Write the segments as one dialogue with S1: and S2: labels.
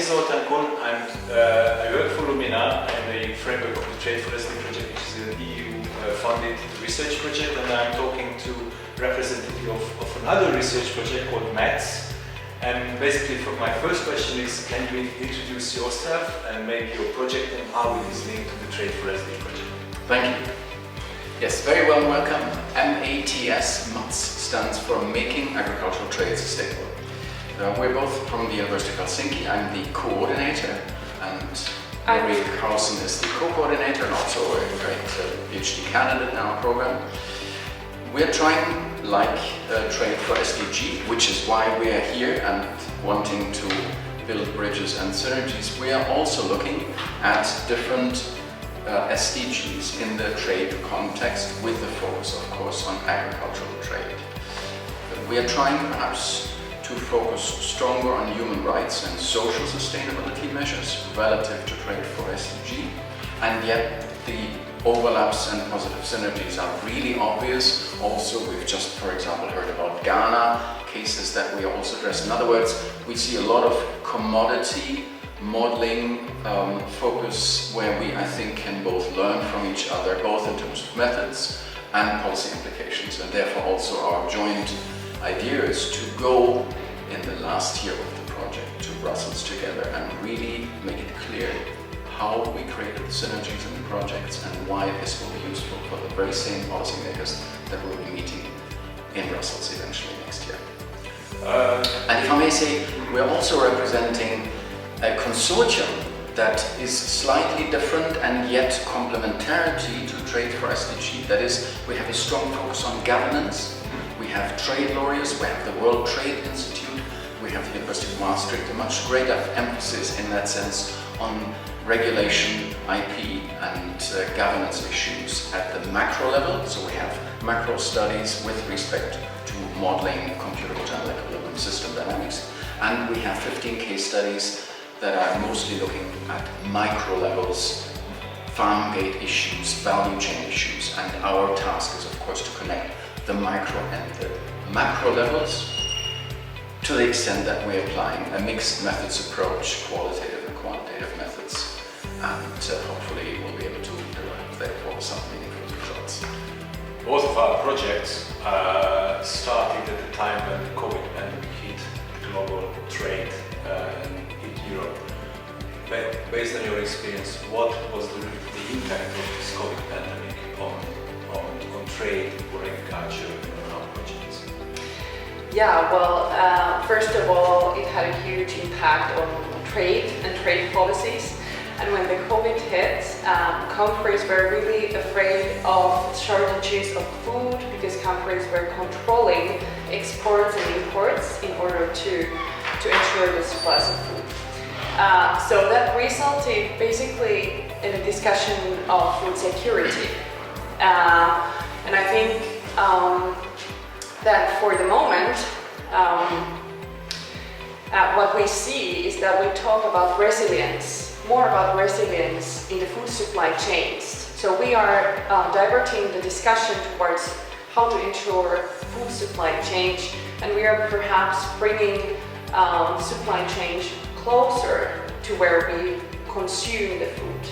S1: is Zoltán Kun, I work for Lumina in the framework of the Trade Forestry project, which is an EU-funded research project, and I'm talking to representative of another research project called MATS. And basically, for my first question is, can you introduce yourself and maybe your project and how it is linked to the Trade Forestry project?
S2: Thank you. Yes, very well welcome. MATS, MATS, stands for Making Agricultural Trade Sustainable. We're both from the University of Helsinki. I'm the coordinator, and Mari Carlson is the co-coordinator and also a great PhD candidate in our program. We're trying, like Trade for SDG, which is why we are here and wanting to build bridges and synergies. We are also looking at different SDGs in the trade context, with the focus, of course, on agricultural trade. We are trying perhaps to focus stronger on human rights and social sustainability measures relative to Trade for SDG, and yet the overlaps and positive synergies are really obvious. Also, we've just, for example, heard about Ghana, cases that we also address. In other words, we see a lot of commodity modeling focus where we, I think, can both learn from each other, both in terms of methods and policy implications, and therefore also our joint idea is to go in the last year of the project to Brussels together and really make it clear how we created synergies in the projects and why this will be useful for the very same policymakers that we'll be meeting in Brussels eventually next year. And if I may say, we're also representing a consortium that is slightly different and yet complementarity to Trade for SDG. That is, we have a strong focus on governance. We have trade lawyers, we have the World Trade Institute, we have the University of Maastricht, a much greater emphasis in that sense on regulation, IP and governance issues at the macro level. So we have macro studies with respect to modeling computational equilibrium system dynamics, and we have 15 case studies that are mostly looking at micro levels, farm gate issues, value chain issues, and our task is of course to connect the micro and the macro levels to the extent that we're applying a mixed methods approach, qualitative and quantitative methods, and hopefully we'll be able to derive therefore some meaningful results.
S1: Both of our projects started at the time when the COVID pandemic hit global trade and hit Europe. Based on your experience, what was the impact of this COVID pandemic on trade or agriculture in our projects?
S3: Yeah, well, first of all, it had a huge impact on trade and trade policies. And when the COVID hit, countries were really afraid of shortages of food because countries were controlling exports and imports in order to ensure the supplies of food. So that resulted basically in a discussion of food security. And I think that for the moment, what we see is that we talk about resilience, more about resilience in the food supply chains. So we are diverting the discussion towards how to ensure food supply change, and we are perhaps bringing supply chain closer to where we consume the food.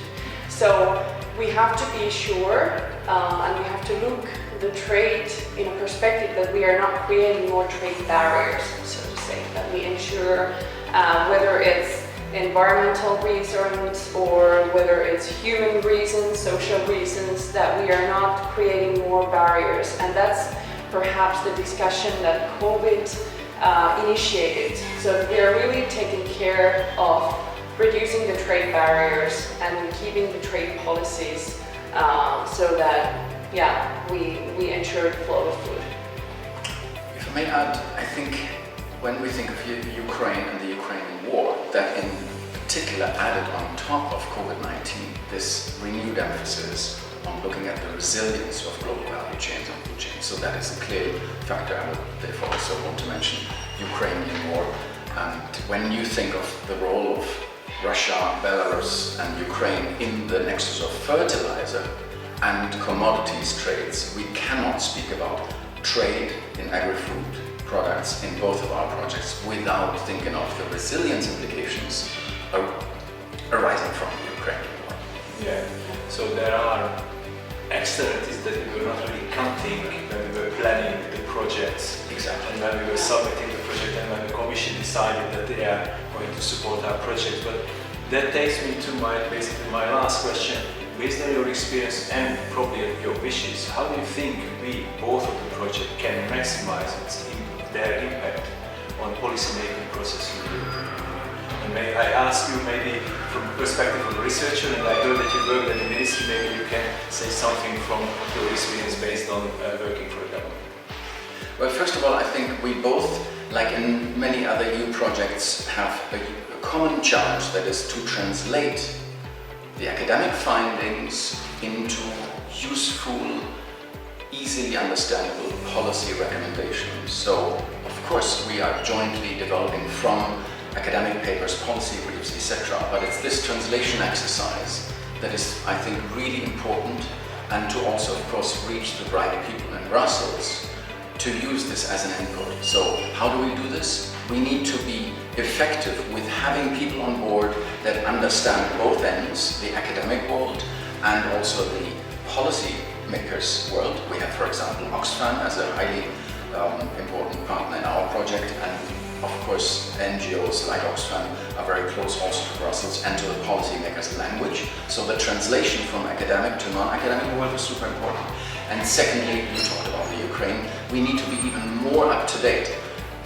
S3: So we have to be sure and we have to look the trade in a perspective that we are not creating more trade barriers, so to say, that we ensure whether it's environmental reasons or whether it's human reasons, social reasons, that we are not creating more barriers. And that's perhaps the discussion that COVID initiated. So we are really taking care of reducing the trade barriers and keeping the trade policies so that we ensure the flow of food.
S2: If I may add, I think when we think of Ukraine and the Ukrainian war, that in particular added on top of COVID-19 this renewed emphasis on looking at the resilience of global value chains and food chains. So that is a clear factor. I would therefore also want to mention Ukrainian war. And when you think of the role of Russia, Belarus and Ukraine in the nexus of fertilizer and commodities trades, we cannot speak about trade in agri-food products in both of our projects without thinking of the resilience implications arising from the Ukrainian war.
S1: Yeah, so there are externalities that we were not really counting when we were planning the projects.
S2: Exactly.
S1: And when we were submitting the project and when the Commission decided that they are going to support our project. But that takes me to basically my last question. Based on your experience and probably your wishes, how do you think we, both of the project, can maximize their impact on policy-making process in Europe? And may I ask you maybe from the perspective of a researcher, and I heard that you worked at the ministry, maybe you can say something from your experience based on working for a government.
S2: Well, first of all, I think we both, like in many other EU projects, have a common challenge, that is to translate the academic findings into useful, easily understandable policy recommendations. So, of course, we are jointly developing from academic papers, policy briefs, etc. But it's this translation exercise that is, I think, really important, and to also, of course, reach the right people in Brussels to use this as an input. So how do we do this? We need to be effective with having people on board that understand both ends, the academic world and also the policy makers world. We have, for example, Oxfam as a highly important partner in our project, and of course NGOs like Oxfam are very close also to Brussels and to the policymakers' language. So the translation from academic to non-academic world is super important. And secondly, you talked about the Ukraine, we need to be even more up to date.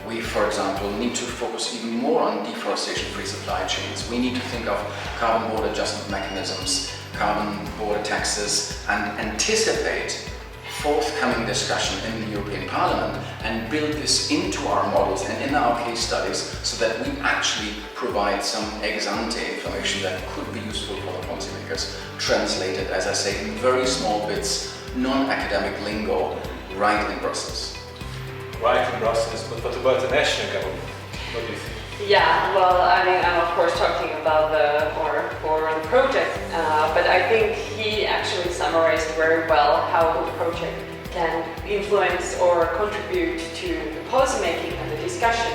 S2: We, for example, need to focus even more on deforestation-free supply chains. We need to think of carbon border adjustment mechanisms, carbon border taxes, and anticipate forthcoming discussion in the European Parliament and build this into our models and in our case studies so that we actually provide some ex-ante information that could be useful for the policymakers, translated, as I say, in very small bits, non-academic lingo, right in Brussels.
S1: Right in Brussels, but what about the national government? What do you think?
S3: Yeah, well, I mean, I'm of course talking about for the project, but I think he actually summarized very well how the project can influence or contribute to the policymaking and the discussion.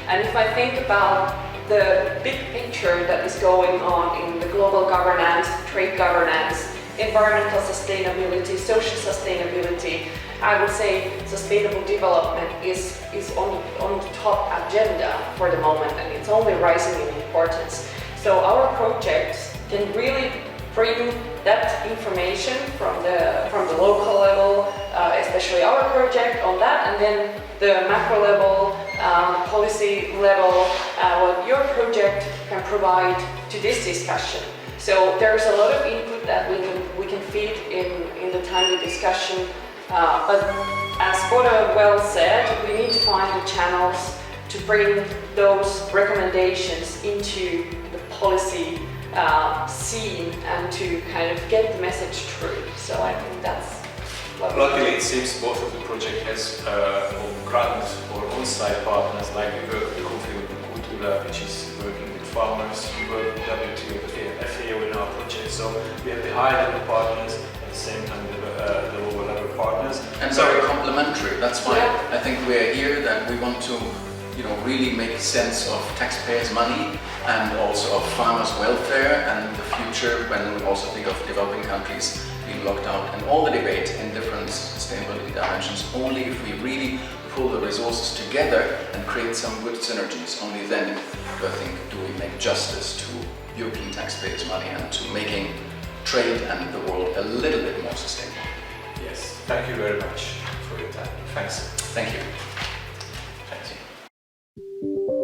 S3: And if I think about the big picture that is going on in the global governance, trade governance, environmental sustainability, social sustainability, I would say sustainable development is on the top agenda for the moment, and it's only rising in importance. So our projects can really bring that information from the local level, especially our project on that, and then the macro level, policy level, what your project can provide to this discussion. So there's a lot of input that we can feed in the timely discussion. But as Bodo well said, we need to find the channels to bring those recommendations into the policy scene and to kind of get the message through. So I think that's what
S1: luckily, it seems both of the project has grant or on-site partners, like we work with Agricoltural, which is working with farmers. We work with WTO, the FAO in our project. So we have the high-level partners at the same time the lower-level partners.
S2: And very complementary. That's why I think we're here, that we want to, really make sense of taxpayers' money and also of farmers' welfare and the future, when we also think of developing countries being locked out, and all the debate in different sustainability dimensions. Only if we really pull the resources together and create some good synergies, only then do I think do we make justice to European taxpayers' money and to making trade and the world a little bit more sustainable.
S1: Yes, thank you very much for your time. Thanks.
S2: Thank you.
S1: Thank you.